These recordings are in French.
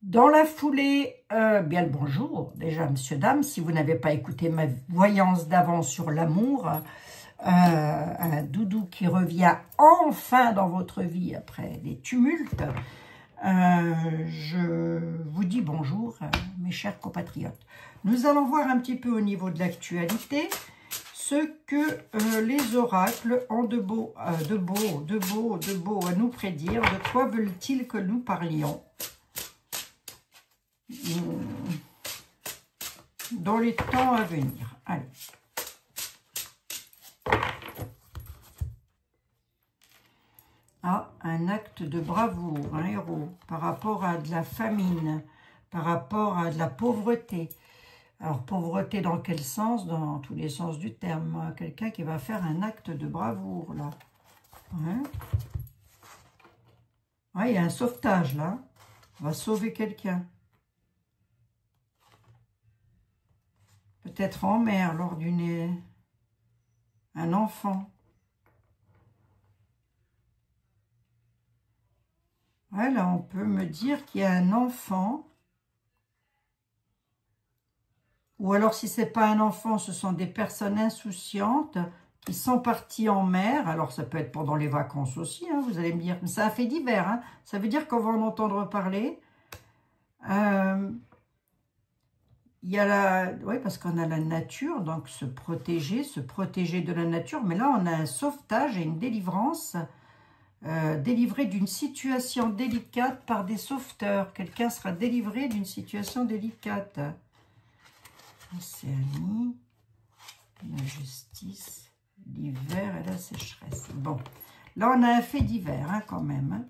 Dans la foulée, bien le bonjour, déjà, monsieur, dame, si vous n'avez pas écouté ma voyance d'avant sur l'amour, un doudou qui revient enfin dans votre vie après des tumultes, je vous dis bonjour, mes chers compatriotes. Nous allons voir un petit peu au niveau de l'actualité ce que les oracles ont de beau à nous prédire. De quoi veulent-ils que nous parlions dans les temps à venir? Allez. Ah, un acte de bravoure, un héros, par rapport à de la famine, par rapport à de la pauvreté. Alors, pauvreté dans quel sens? Dans tous les sens du terme. Quelqu'un qui va faire un acte de bravoure, là. Ouais. Ouais, il y a un sauvetage, là. On va sauver quelqu'un. Peut-être en mer, lors d'une... un enfant. Ouais, là, on peut me dire qu'il y a un enfant. Ou alors, si ce n'est pas un enfant, ce sont des personnes insouciantes qui sont parties en mer. Alors, ça peut être pendant les vacances aussi, hein, vous allez me dire. Mais c'est un fait divers. Hein. Ça veut dire qu'on va en entendre parler. Il y a la... Oui, parce qu'on a la nature, donc se protéger de la nature. Mais là, on a un sauvetage et une délivrance. Délivré d'une situation délicate par des sauveteurs. Quelqu'un sera délivré d'une situation délicate. Océanie, la justice, l'hiver et la sécheresse. Bon, là on a un fait divers hein, quand même. Hein.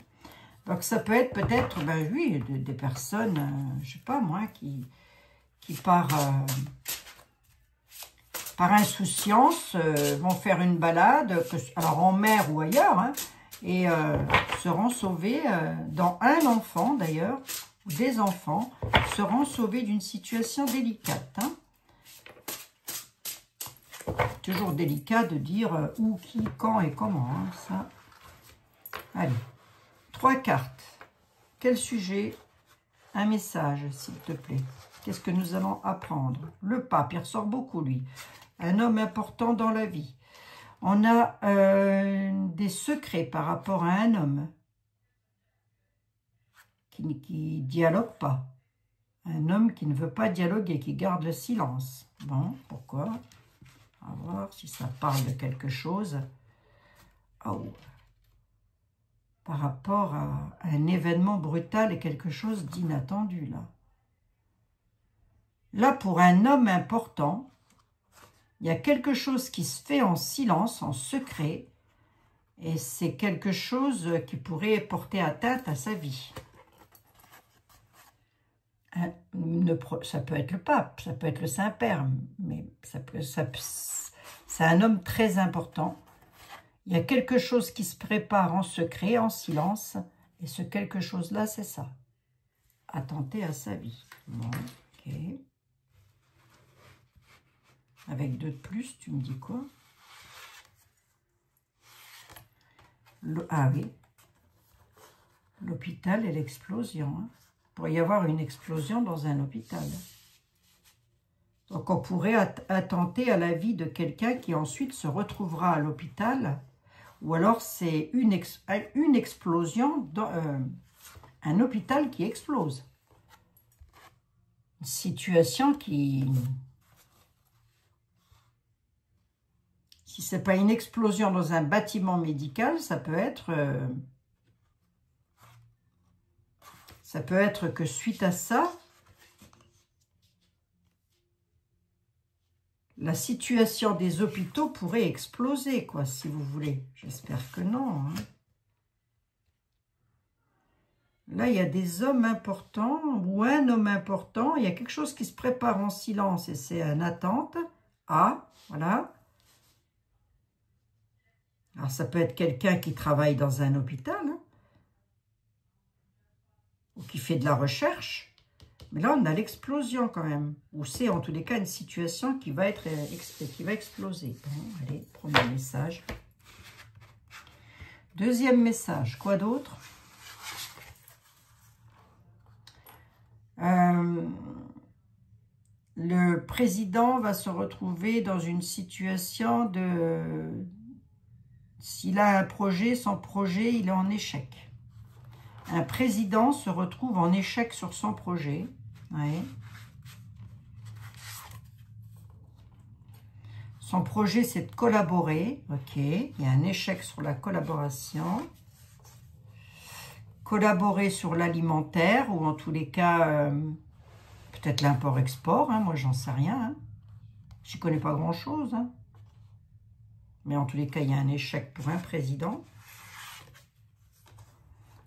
Donc ça peut être peut-être, ben oui, des personnes, je sais pas moi, qui par insouciance vont faire une balade, alors en mer ou ailleurs, hein, et seront sauvés, dans un enfant d'ailleurs, ou des enfants, seront sauvés d'une situation délicate. Hein. Toujours délicat de dire où, qui, quand et comment. Hein, ça. Allez, 3 cartes. Quel sujet? Un message, s'il te plaît. Qu'est-ce que nous allons apprendre? Le pape, il ressort beaucoup, lui. Un homme important dans la vie. On a des secrets par rapport à un homme qui ne dialogue pas. Un homme qui ne veut pas dialoguer, qui garde le silence. Bon, pourquoi? On va voir si ça parle de quelque chose. Oh. Par rapport à un événement brutal et quelque chose d'inattendu, là. Là, pour un homme important, il y a quelque chose qui se fait en silence, en secret, et c'est quelque chose qui pourrait porter atteinte à sa vie. Ça peut être le pape, ça peut être le Saint-Père, mais c'est un homme très important. Il y a quelque chose qui se prépare en secret, en silence, et ce quelque chose-là, c'est ça. Attenter à sa vie. Bon, ok. Avec 2 de plus, tu me dis quoi? Ah oui. L'hôpital et l'explosion. Hein. Il pourrait y avoir une explosion dans un hôpital. Donc on pourrait attenter à la vie de quelqu'un qui ensuite se retrouvera à l'hôpital. Ou alors c'est une explosion, dans, un hôpital qui explose. Une situation qui... Si ce n'est pas une explosion dans un bâtiment médical, ça peut être que suite à ça, la situation des hôpitaux pourrait exploser, quoi, si vous voulez. J'espère que non. Hein. Là, il y a des hommes importants, ou un homme important. Il y a quelque chose qui se prépare en silence, et c'est une attente. Ah, voilà. Alors, ça peut être quelqu'un qui travaille dans un hôpital, hein, ou qui fait de la recherche. Mais là, on a l'explosion quand même. Ou c'est en tous les cas une situation qui va exploser. Bon, allez, premier message. Deuxième message, quoi d'autre? président va se retrouver dans une situation de... S'il a un projet, son projet, il est en échec. Un président se retrouve en échec sur son projet. Ouais. Son projet, c'est de collaborer. Ok, il y a un échec sur la collaboration. Collaborer sur l'alimentaire, ou en tous les cas, peut-être l'import-export. Hein, moi, j'en sais rien. Hein. Je n'y connais pas grand-chose. Hein. Mais en tous les cas, il y a un échec pour un président.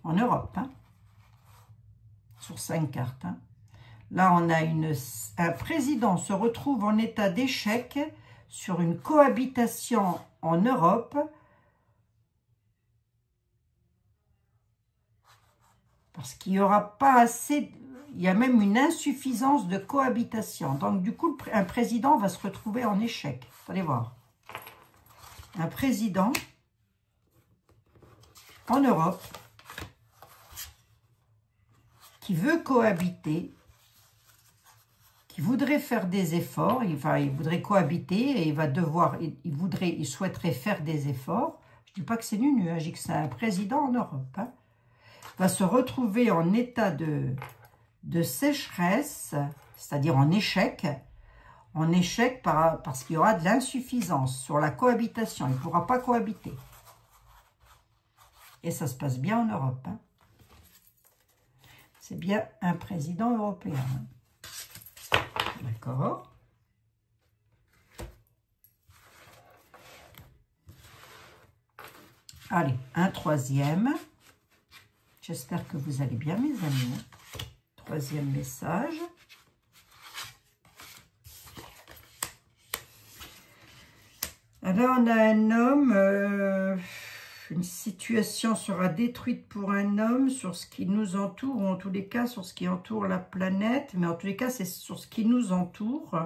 En Europe. Hein. Sur 5 cartes. Hein. Là, on a un président se retrouve en état d'échec sur une cohabitation en Europe. Parce qu'il n'y aura pas assez... Il y a même une insuffisance de cohabitation. Donc, du coup, un président va se retrouver en échec. Vous allez voir. Un président en Europe qui veut cohabiter, qui voudrait faire des efforts, il voudrait cohabiter et il souhaiterait faire des efforts. Je ne dis pas que c'est nul, hein, je dis que c'est un président en Europe. Hein, va se retrouver en état de sécheresse, c'est-à-dire en échec parce qu'il y aura de l'insuffisance sur la cohabitation. Il ne pourra pas cohabiter. Et ça se passe bien en Europe. Hein. C'est bien un président européen. Hein. D'accord. Allez, un troisième. J'espère que vous allez bien, mes amis. Troisième message. Alors, on a un homme, une situation sera détruite pour un homme sur ce qui nous entoure, ou en tous les cas sur ce qui entoure la planète, mais en tous les cas, c'est sur ce qui nous entoure.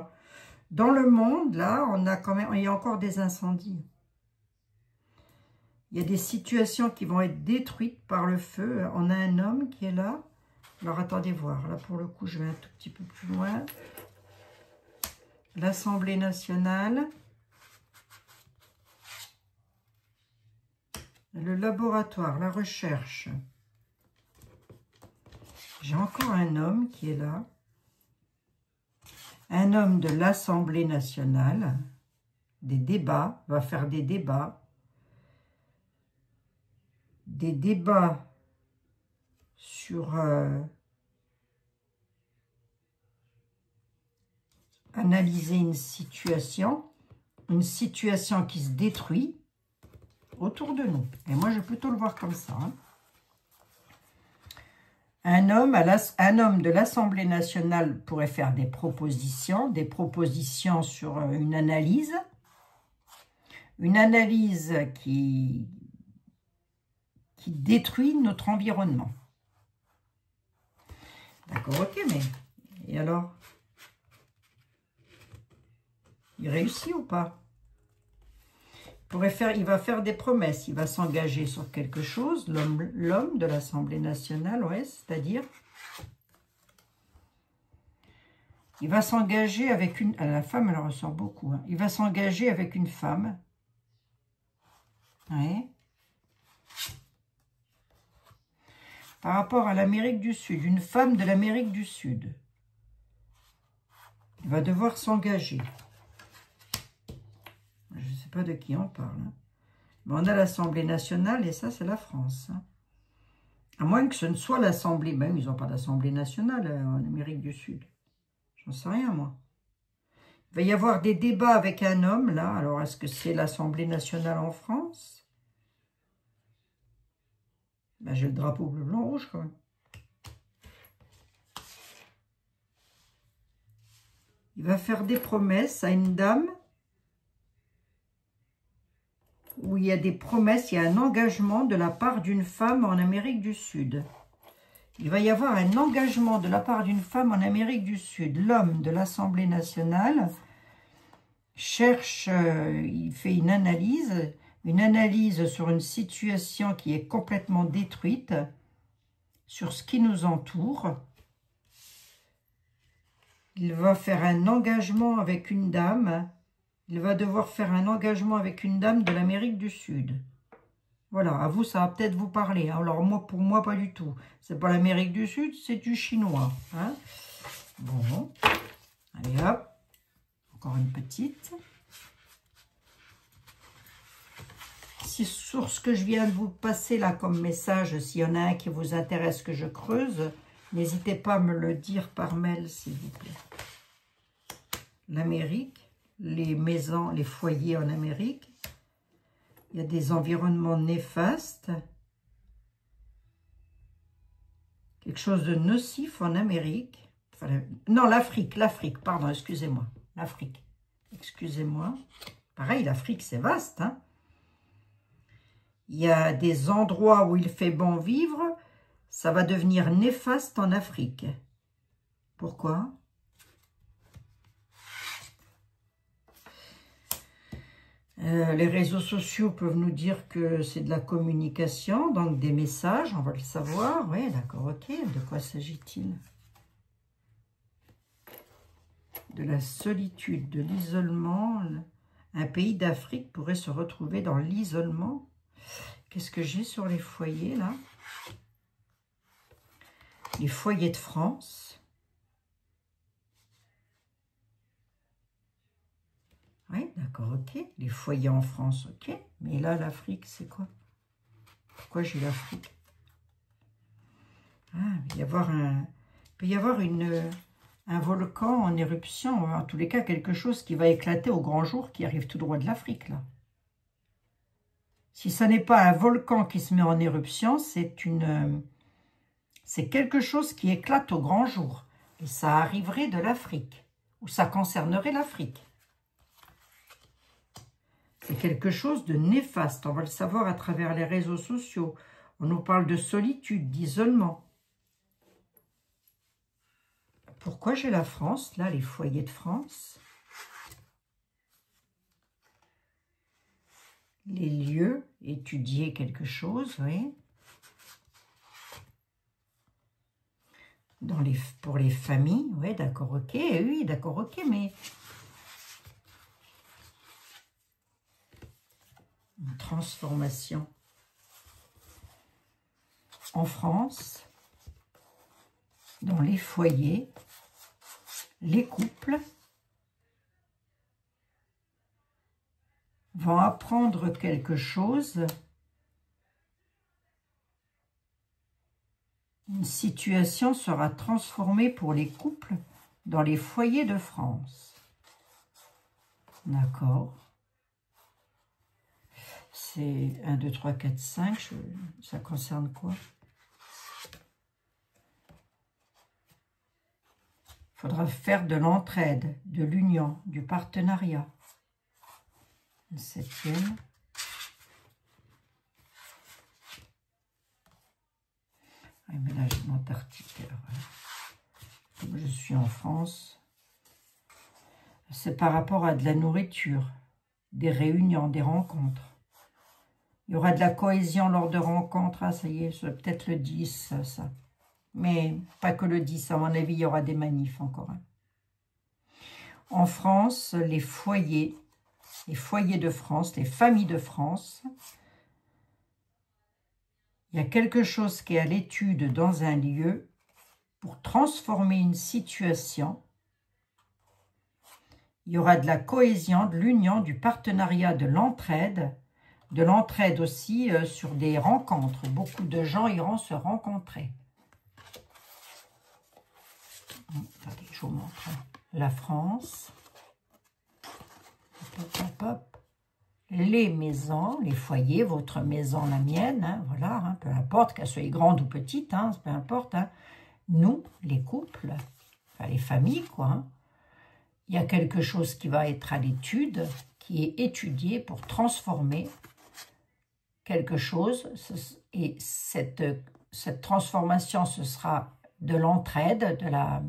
Dans le monde, là, il y a encore des incendies. Il y a des situations qui vont être détruites par le feu. On a un homme qui est là. Alors, attendez voir. Là, pour le coup, je vais un tout petit peu plus loin. L'Assemblée nationale. Le laboratoire, la recherche. J'ai encore un homme qui est là. Un homme de l'Assemblée nationale. Des débats. Va faire des débats. Des débats sur analyser une situation qui se détruit autour de nous. Et moi, je vais plutôt le voir comme ça. Hein. Un homme de l'Assemblée nationale pourrait faire des propositions sur une analyse qui détruit notre environnement. D'accord, ok, mais... Et alors? Il réussit ou pas? Il va faire des promesses, il va s'engager sur quelque chose, l'homme de l'Assemblée nationale, ouais, c'est-à-dire... Il va s'engager avec une... La femme, elle ressort beaucoup. Hein. Il va s'engager avec une femme. Ouais. Par rapport à l'Amérique du Sud, une femme de l'Amérique du Sud. Il va devoir s'engager. Je ne sais pas de qui on parle. Hein. Mais on a l'Assemblée nationale et ça, c'est la France. Hein. À moins que ce ne soit l'Assemblée. Même, ils n'ont pas d'Assemblée nationale en Amérique du Sud. J'en sais rien, moi. Il va y avoir des débats avec un homme, là. Alors, est-ce que c'est l'Assemblée nationale en France? Ben, j'ai le drapeau bleu, blanc, rouge, quand même. Il va faire des promesses à une dame où il y a des promesses, il y a un engagement de la part d'une femme en Amérique du Sud. Il va y avoir un engagement de la part d'une femme en Amérique du Sud. L'homme de l'Assemblée nationale cherche, il fait une analyse sur une situation qui est complètement détruite, sur ce qui nous entoure. Il va faire un engagement avec une dame. Il va devoir faire un engagement avec une dame de l'Amérique du Sud. Voilà, à vous, ça va peut-être vous parler. Alors, moi, pour moi, pas du tout. C'est pas l'Amérique du Sud, c'est du chinois. Hein. Bon. Allez, hop. Encore une petite. Si sur ce que je viens de vous passer là comme message, s'il y en a un qui vous intéresse que je creuse, n'hésitez pas à me le dire par mail, s'il vous plaît. L'Amérique, les maisons, les foyers en Amérique. Il y a des environnements néfastes. Quelque chose de nocif en Amérique. Enfin, non, l'Afrique, pardon, excusez-moi. L'Afrique, excusez-moi. Pareil, l'Afrique, c'est vaste, hein. Il y a des endroits où il fait bon vivre, ça va devenir néfaste en Afrique. Pourquoi? Les réseaux sociaux peuvent nous dire que c'est de la communication, donc des messages, on va le savoir. Oui, d'accord, ok. De quoi s'agit-il? De la solitude, de l'isolement. Un pays d'Afrique pourrait se retrouver dans l'isolement. Qu'est-ce que j'ai sur les foyers, là? Les foyers de France. Oui, d'accord, ok. Les foyers en France, ok. Mais là, l'Afrique, c'est quoi? Pourquoi j'ai l'Afrique? Ah, il peut y avoir un volcan en éruption. En tous les cas, quelque chose qui va éclater au grand jour, qui arrive tout droit de l'Afrique, là. Si ce n'est pas un volcan qui se met en éruption, c'est quelque chose qui éclate au grand jour. Et ça arriverait de l'Afrique, ou ça concernerait l'Afrique. C'est quelque chose de néfaste, on va le savoir à travers les réseaux sociaux. On nous parle de solitude, d'isolement. Pourquoi j'ai la France, là, les foyers de France? Les lieux, étudier quelque chose, oui. Pour les familles, oui, d'accord, ok, oui, d'accord, ok, mais... Une transformation. En France, dans les foyers, les couples vont apprendre quelque chose. Une situation sera transformée pour les couples dans les foyers de France. D'accord. C'est 1, 2, 3, 4, 5. Ça concerne quoi? Il faudra faire de l'entraide, de l'union, du partenariat. Une 7e. Ah, mais là, j'ai l'Antarctique. Comme je suis en France, c'est par rapport à de la nourriture, des réunions, des rencontres. Il y aura de la cohésion lors de rencontres. Ah, ça y est, c'est peut-être le 10, ça. Mais pas que le 10, à mon avis, il y aura des manifs encore. Hein. En France, les foyers de France, les familles de France, il y a quelque chose qui est à l'étude dans un lieu pour transformer une situation. Il y aura de la cohésion, de l'union, du partenariat, de l'entraide aussi sur des rencontres. Beaucoup de gens iront se rencontrer. Attendez, je vous montre. La France. Hop, hop, hop. Les maisons, les foyers, votre maison, la mienne, hein, voilà, hein, peu importe qu'elle soit grande ou petite, hein, peu importe. Hein. Nous, les couples, enfin les familles, quoi. Hein, il y a quelque chose qui va être à l'étude, qui est étudié pour transformer quelque chose. Et cette transformation, ce sera de l'entraide, de la...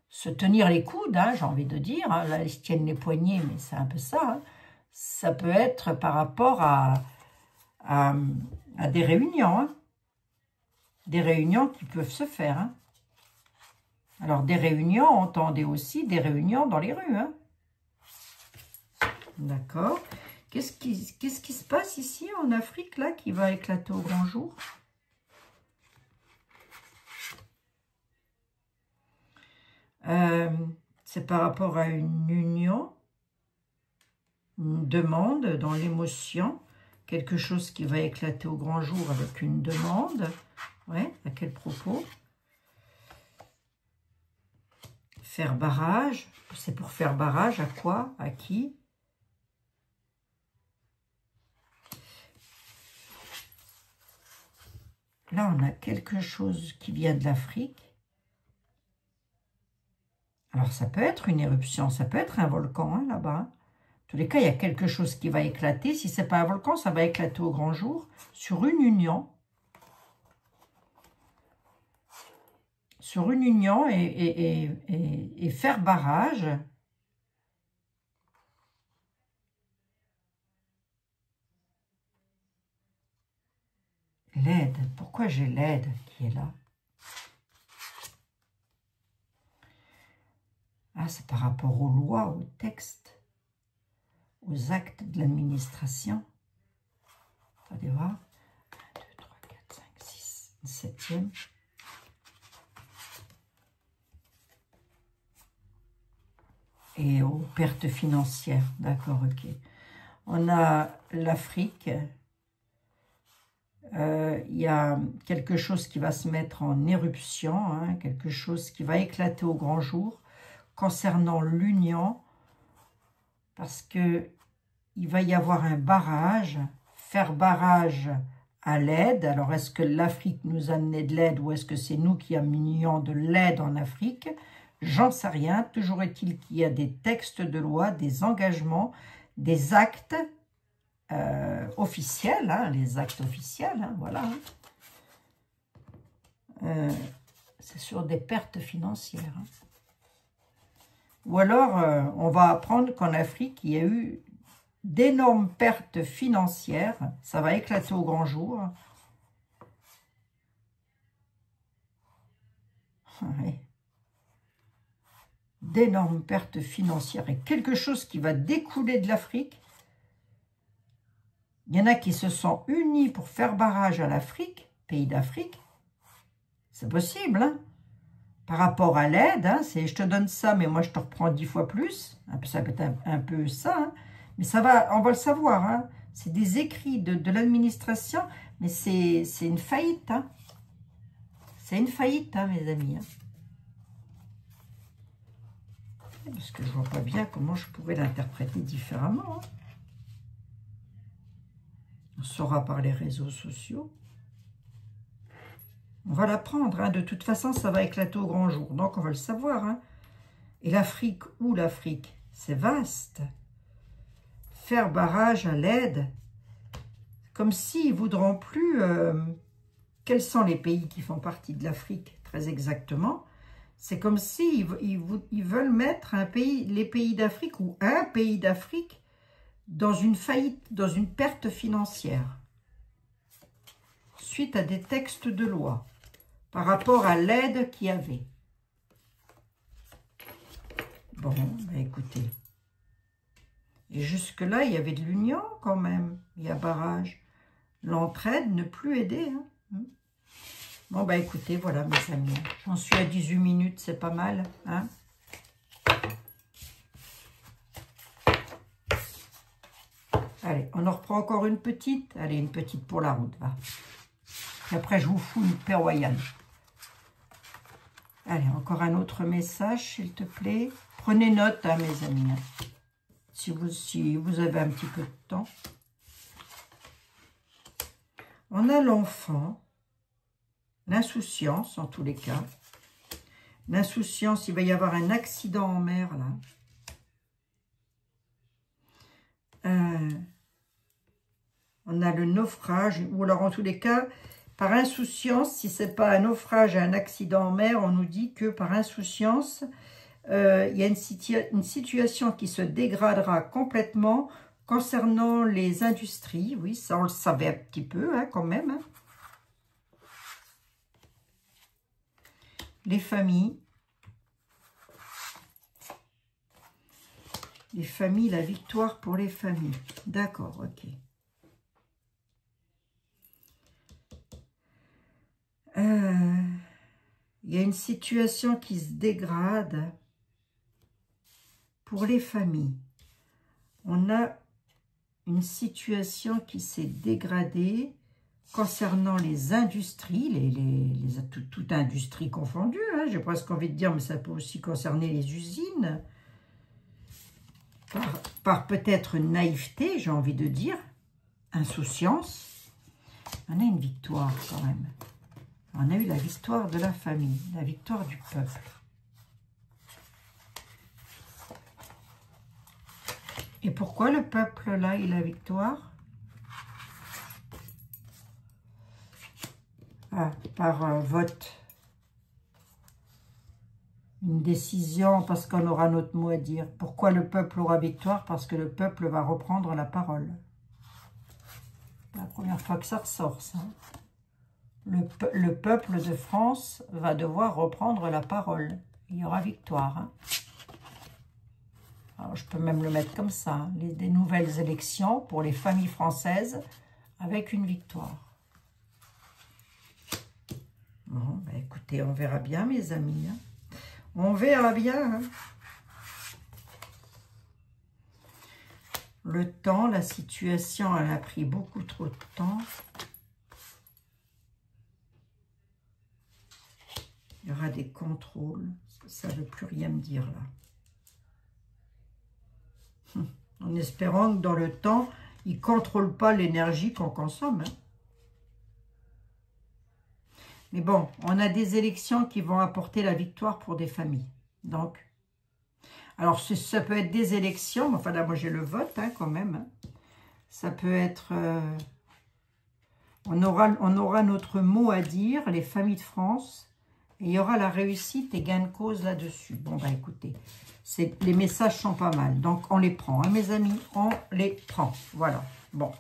se tenir les coudes, hein, j'ai envie de dire. Hein, là, ils se tiennent les poignets, mais c'est un peu ça. Hein. Ça peut être par rapport à des réunions. Hein. Des réunions qui peuvent se faire. Hein. Alors, des réunions, entendez aussi des réunions dans les rues. Hein. D'accord. Qu'est-ce qui se passe ici en Afrique, là, qui va éclater au grand jour? C'est par rapport à une union, une demande dans l'émotion, quelque chose qui va éclater au grand jour avec une demande. Ouais, à quel propos? Faire barrage. C'est pour faire barrage à quoi? À qui? Là, on a quelque chose qui vient de l'Afrique. Alors, ça peut être une éruption, ça peut être un volcan, hein, là-bas. En tous les cas, il y a quelque chose qui va éclater. Si ce n'est pas un volcan, ça va éclater au grand jour sur une union. Sur une union et faire barrage. L'aide. Pourquoi j'ai l'aide qui est là? Ah, c'est par rapport aux lois, aux textes, aux actes de l'administration. Attendez voir. 1, 2, 3, 4, 5, 6, une septième. Et aux pertes financières. D'accord, ok. On a l'Afrique. Il y a quelque chose qui va se mettre en éruption, hein, quelque chose qui va éclater au grand jour concernant l'union, parce que il va y avoir un barrage, faire barrage à l'aide. Alors, est-ce que l'Afrique nous a amené de l'aide ou est-ce que c'est nous qui amenions de l'aide en Afrique? J'en sais rien. Toujours est-il qu'il y a des textes de loi, des engagements, des actes officiels, hein, les actes officiels, hein, voilà. C'est sur des pertes financières. Hein. Ou alors, on va apprendre qu'en Afrique, il y a eu d'énormes pertes financières. Ça va éclater au grand jour. Ouais. D'énormes pertes financières. Et quelque chose qui va découler de l'Afrique. Il y en a qui se sont unis pour faire barrage à l'Afrique, pays d'Afrique. C'est possible, hein? Par rapport à l'aide, hein, c'est je te donne ça, mais moi je te reprends 10 fois plus. Ça peut être un peu ça, hein, mais ça va, on va le savoir. Hein, c'est des écrits de l'administration, mais c'est une faillite. Hein, c'est une faillite, hein, mes amis. Hein. Parce que je ne vois pas bien comment je pourrais l'interpréter différemment. Hein. On saura par les réseaux sociaux. On va l'apprendre, hein. De toute façon, ça va éclater au grand jour. Donc, on va le savoir. Hein. Et l'Afrique, où l'Afrique? C'est vaste. Faire barrage à l'aide. Comme s'ils ne voudront plus... quels sont les pays qui font partie de l'Afrique, très exactement? C'est comme s'ils veulent mettre les pays d'Afrique ou un pays d'Afrique dans une faillite, dans une perte financière. Suite à des textes de loi. Par rapport à l'aide qu'il y avait. Bon, ben écoutez. Et jusque-là, il y avait de l'union quand même. Il y a barrage. L'entraide, ne plus aider. Hein. Bon, ben écoutez, voilà mes amis. J'en suis à 18 minutes, c'est pas mal. Hein. Allez, on en reprend encore une petite. Allez, une petite pour la route, va. Et après, je vous fous une paix royale. Allez, encore un autre message, s'il te plaît. Prenez note, hein, mes amis. Hein, si vous avez un petit peu de temps. On a l'enfant, l'insouciance, en tous les cas. L'insouciance, il va y avoir un accident en mer, là. On a le naufrage, ou alors en tous les cas... Par insouciance, si ce n'est pas un naufrage, un accident en mer, on nous dit que par insouciance, il y a une situation qui se dégradera complètement concernant les industries. Oui, ça on le savait un petit peu hein, quand même. Hein. Les familles, Les familles, la victoire pour les familles. D'accord, ok. Il y a une situation qui se dégrade pour les familles. On a une situation qui s'est dégradée concernant les industries, toute industrie confondue. Hein, j'ai presque envie de dire, mais ça peut aussi concerner les usines. Par peut-être naïveté, j'ai envie de dire, insouciance. On a une victoire quand même. On a eu la victoire de la famille, la victoire du peuple. Et pourquoi le peuple, là, il a la victoire? Par vote. Une décision, parce qu'on aura notre mot à dire. Pourquoi le peuple aura victoire? Parce que le peuple va reprendre la parole. C'est la première fois que ça ressort, ça. Le peuple de France va devoir reprendre la parole. Il y aura victoire. Hein. Alors, je peux même le mettre comme ça. Hein. Des nouvelles élections pour les familles françaises avec une victoire. Bon, ben écoutez, on verra bien, mes amis. Hein. On verra bien. Hein. Le temps, la situation, elle a pris beaucoup trop de temps. Il y aura des contrôles. Ça ne veut plus rien me dire, là. En espérant que dans le temps, ils ne contrôlent pas l'énergie qu'on consomme. Hein. Mais bon, on a des élections qui vont apporter la victoire pour des familles. Donc, alors ça peut être des élections, mais enfin là, moi j'ai le vote hein, quand même. Hein. Ça peut être... on aura notre mot à dire, les familles de France, et il y aura la réussite et gain de cause là-dessus. Bon, bah écoutez, les messages sont pas mal, donc on les prend, hein, mes amis, on les prend. Voilà, bon.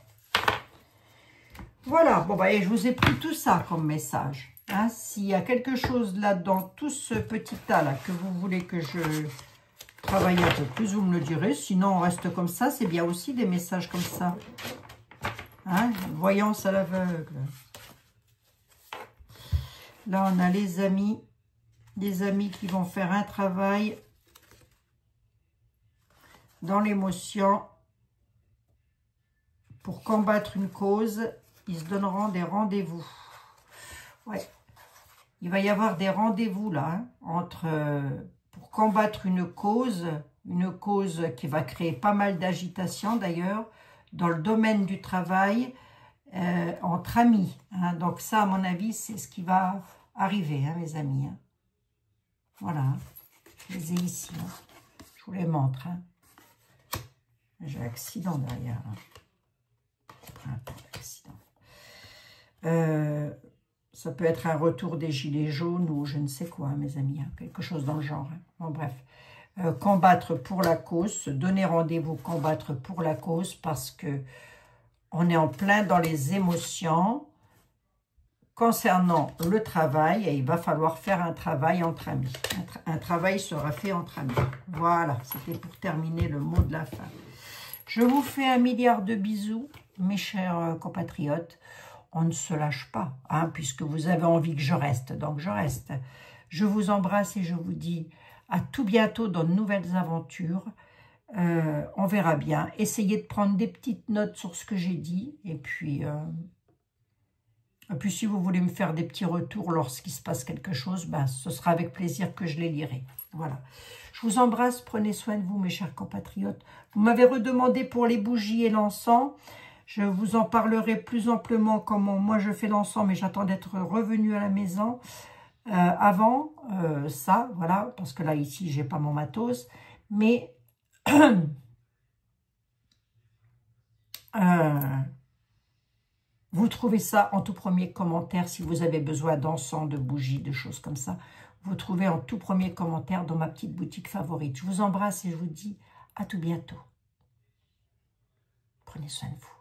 Voilà, bon, bah, et je vous ai pris tout ça comme message. Hein, s'il y a quelque chose là-dedans, tout ce petit tas-là, que vous voulez que je travaille un peu plus, vous me le direz. Sinon, on reste comme ça. C'est bien aussi des messages comme ça. Hein, voyance à l'aveugle. Là, on a les amis qui vont faire un travail dans l'émotion pour combattre une cause. Ils se donneront des rendez-vous. Ouais. Il va y avoir des rendez-vous là, hein, pour combattre une cause qui va créer pas mal d'agitation d'ailleurs, dans le domaine du travail, entre amis. Hein. Donc ça, à mon avis, c'est ce qui va arriver, hein, mes amis. Hein. Voilà, hein. Je les ai ici. Hein. Je vous les montre. Hein. J'ai l'accident derrière. Hein. Accident. Ça peut être un retour des gilets jaunes ou je ne sais quoi, mes amis, hein, quelque chose dans le genre. Hein. Bon, bref, combattre pour la cause, se donner rendez-vous, combattre pour la cause, parce que on est en plein dans les émotions concernant le travail et il va falloir faire un travail entre amis. Un travail sera fait entre amis. Voilà, c'était pour terminer le mot de la fin. Je vous fais 1 milliard de bisous, mes chers compatriotes. On ne se lâche pas, hein, puisque vous avez envie que je reste, donc je reste. Je vous embrasse et je vous dis à tout bientôt dans de nouvelles aventures. On verra bien. Essayez de prendre des petites notes sur ce que j'ai dit. Et puis si vous voulez me faire des petits retours lorsqu'il se passe quelque chose, ben, ce sera avec plaisir que je les lirai. Voilà. Je vous embrasse. Prenez soin de vous, mes chers compatriotes. Vous m'avez redemandé pour les bougies et l'encens. Je vous en parlerai plus amplement comment moi je fais l'encens, mais j'attends d'être revenue à la maison avant ça, voilà, parce que là, ici, j'ai pas mon matos. Mais vous trouvez ça en tout premier commentaire, si vous avez besoin d'encens, de bougies, de choses comme ça. Vous trouvez en tout premier commentaire dans ma petite boutique favorite. Je vous embrasse et je vous dis à tout bientôt. Prenez soin de vous.